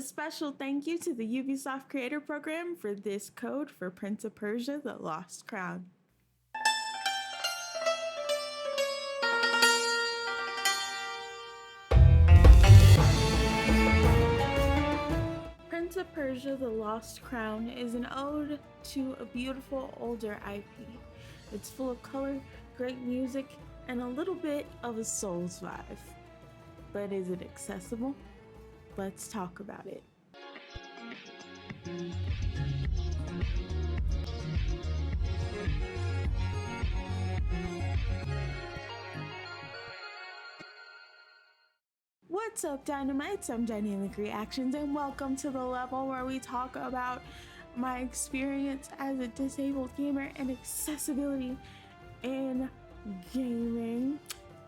A special thank you to the Ubisoft Creator Program for this code for Prince of Persia: The Lost Crown. Prince of Persia: The Lost Crown is an ode to a beautiful older IP. It's full of color, great music, and a little bit of a Souls vibe. But is it accessible? Let's talk about it. What's up, Dynamites? I'm Dynamic Reactions, and welcome to the level where we talk about my experience as a disabled gamer and accessibility in gaming.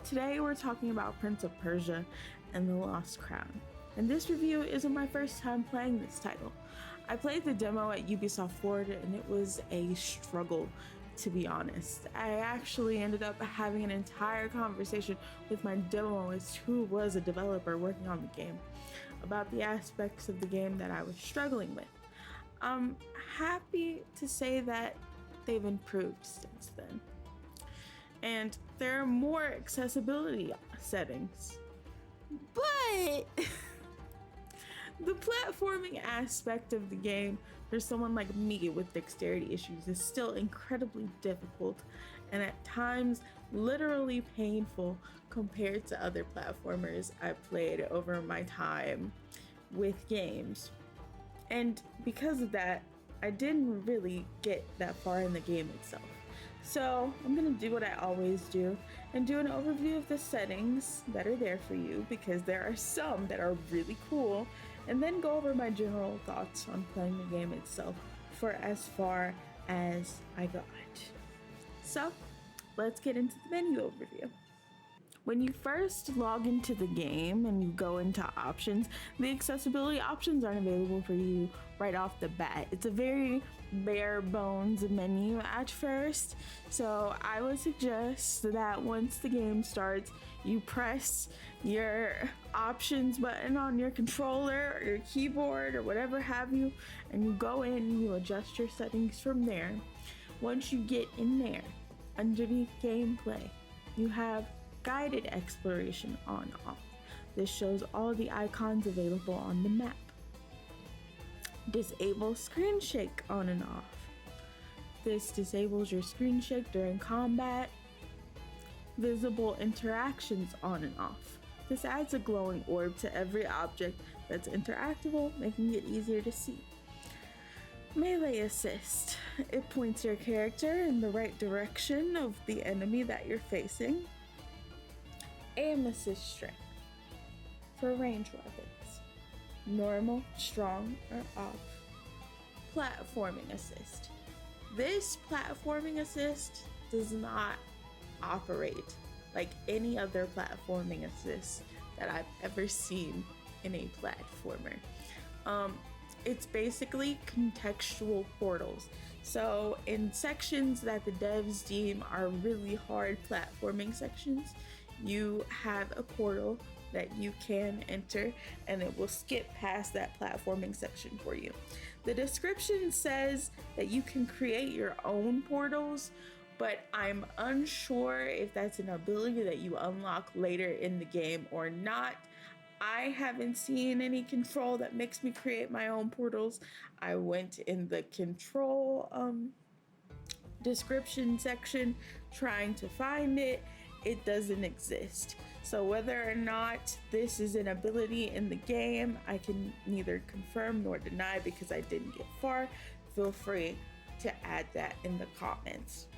Today we're talking about Prince of Persia and the Lost Crown. And this review isn't my first time playing this title. I played the demo at Ubisoft Forward and it was a struggle, to be honest. I actually ended up having an entire conversation with my demoist, who was a developer working on the game, about the aspects of the game that I was struggling with. I'm happy to say that they've improved since then. And there are more accessibility settings. But the platforming aspect of the game for someone like me with dexterity issues is still incredibly difficult and at times literally painful compared to other platformers I've played over my time with games. And because of that, I didn't really get that far in the game itself. So I'm gonna do what I always do and do an overview of the settings that are there for you, because there are some that are really cool, and then go over my general thoughts on playing the game itself for as far as I got. So let's get into the menu overview. When you first log into the game and you go into options, the accessibility options aren't available for you right off the bat. It's a very bare bones menu at first, so I would suggest that once the game starts, you press your options button on your controller or your keyboard or whatever have you, and you go in and you adjust your settings from there. Once you get in there, underneath gameplay, you have guided exploration on and off. This shows all the icons available on the map. Disable screen shake on and off. This disables your screen shake during combat. Visible interactions on and off. This adds a glowing orb to every object that's interactable, making it easier to see. Melee assist. It points your character in the right direction of the enemy that you're facing. Aim assist strength for range weapons. Normal, strong, or off. Platforming assist. This platforming assist does not operate like any other platforming assist that I've ever seen in a platformer. It's basically contextual portals. So in sections that the devs deem are really hard platforming sections, you have a portal that you can enter and it will skip past that platforming section for you. The description says that you can create your own portals, but I'm unsure if that's an ability that you unlock later in the game or not. I haven't seen any control that makes me create my own portals. I went in the control description section trying to find it. It doesn't exist. So whether or not this is an ability in the game, I can neither confirm nor deny because I didn't get far. Feel free to add that in the comments.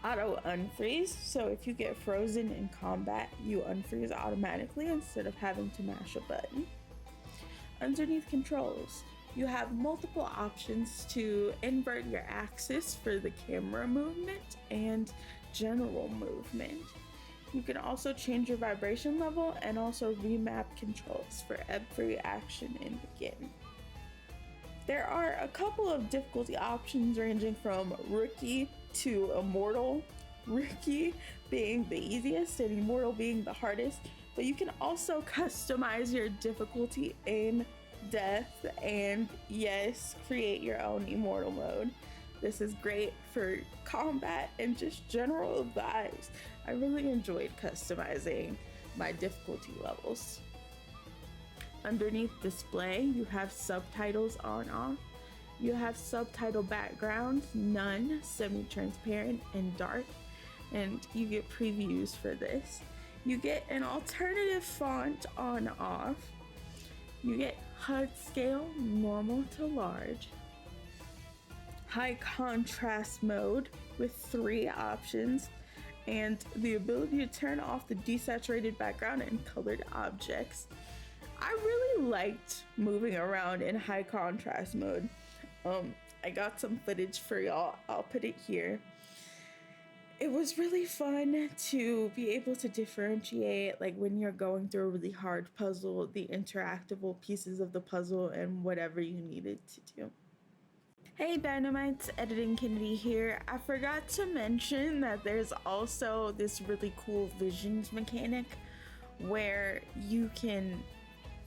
Auto unfreeze. So if you get frozen in combat, you unfreeze automatically instead of having to mash a button. Underneath controls, you have multiple options to invert your axis for the camera movement and general movement. You can also change your vibration level and also remap controls for every action in the game. There are a couple of difficulty options ranging from rookie to immortal, rookie being the easiest and immortal being the hardest, but you can also customize your difficulty in death, and yes, create your own immortal mode. This is great for combat and just general vibes. I really enjoyed customizing my difficulty levels. Underneath display, you have subtitles on off. You have subtitle backgrounds, none, semi-transparent, and dark. And you get previews for this. You get an alternative font on off. You get HUD scale, normal to large. High contrast mode with 3 options, and the ability to turn off the desaturated background and colored objects. I really liked moving around in high contrast mode. I got some footage for y'all. I'll put it here. It was really fun to be able to differentiate, like when you're going through a really hard puzzle, the interactable pieces of the puzzle and whatever you needed to do. Hey Dynamites, Editing Kennedy here. I forgot to mention that there's also this really cool visions mechanic where you can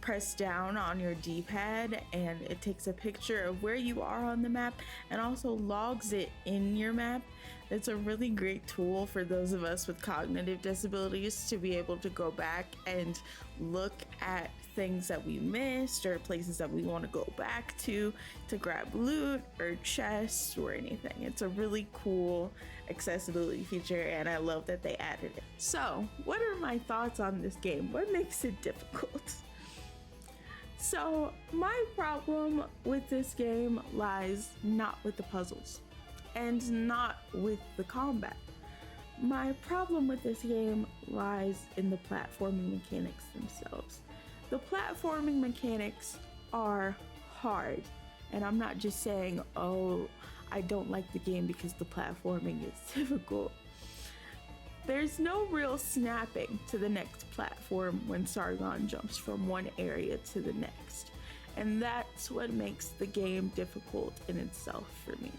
press down on your D-pad and it takes a picture of where you are on the map and also logs it in your map. It's a really great tool for those of us with cognitive disabilities to be able to go back and look at things that we missed or places that we want to go back to grab loot or chests or anything. It's a really cool accessibility feature and I love that they added it. So, what are my thoughts on this game? What makes it difficult? So, my problem with this game lies not with the puzzles and not with the combat. My problem with this game lies in the platforming mechanics themselves. The platforming mechanics are hard, and I'm not just saying, oh, I don't like the game because the platforming is difficult. There's no real snapping to the next platform when Sargon jumps from one area to the next, and that's what makes the game difficult in itself for me.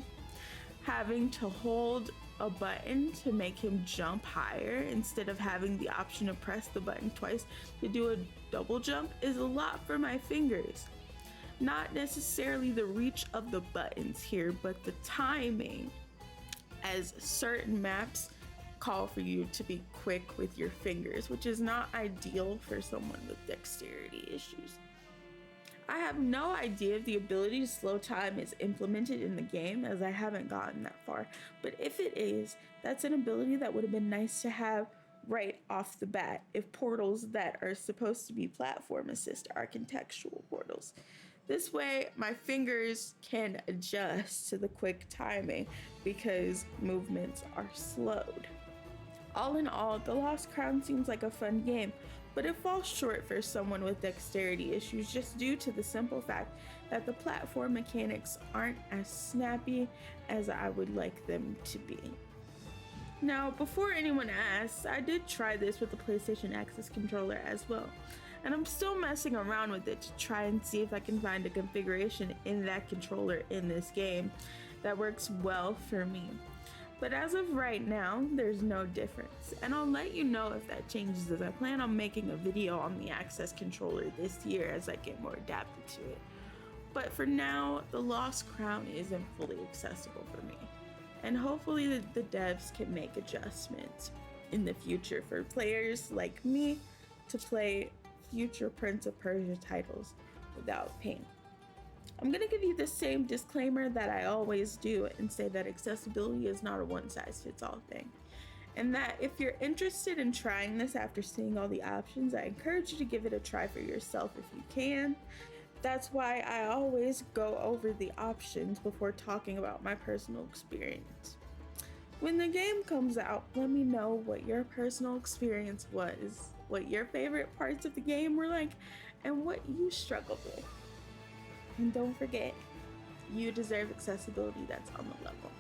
Having to hold a button to make him jump higher instead of having the option to press the button twice to do a double jump is a lot for my fingers. Not necessarily the reach of the buttons here, but the timing, as certain maps call for you to be quick with your fingers, which is not ideal for someone with dexterity issues. I have no idea if the ability to slow time is implemented in the game, as I haven't gotten that far, but if it is, that's an ability that would have been nice to have right off the bat if portals that are supposed to be platform assist are contextual portals. This way, my fingers can adjust to the quick timing because movements are slowed. All in all, The Lost Crown seems like a fun game, but it falls short for someone with dexterity issues just due to the simple fact that the platform mechanics aren't as snappy as I would like them to be. Now, before anyone asks, I did try this with the PlayStation Access controller as well, and I'm still messing around with it to try and see if I can find a configuration in that controller in this game that works well for me. But as of right now, there's no difference, and I'll let you know if that changes as I plan on making a video on the Access controller this year as I get more adapted to it. But for now, The Lost Crown isn't fully accessible for me, and hopefully the devs can make adjustments in the future for players like me to play future Prince of Persia titles without pain. I'm going to give you the same disclaimer that I always do and say that accessibility is not a one-size-fits-all thing. And that if you're interested in trying this after seeing all the options, I encourage you to give it a try for yourself if you can. That's why I always go over the options before talking about my personal experience. When the game comes out, let me know what your personal experience was, what your favorite parts of the game were like, and what you struggled with. And don't forget, you deserve accessibility that's on the level.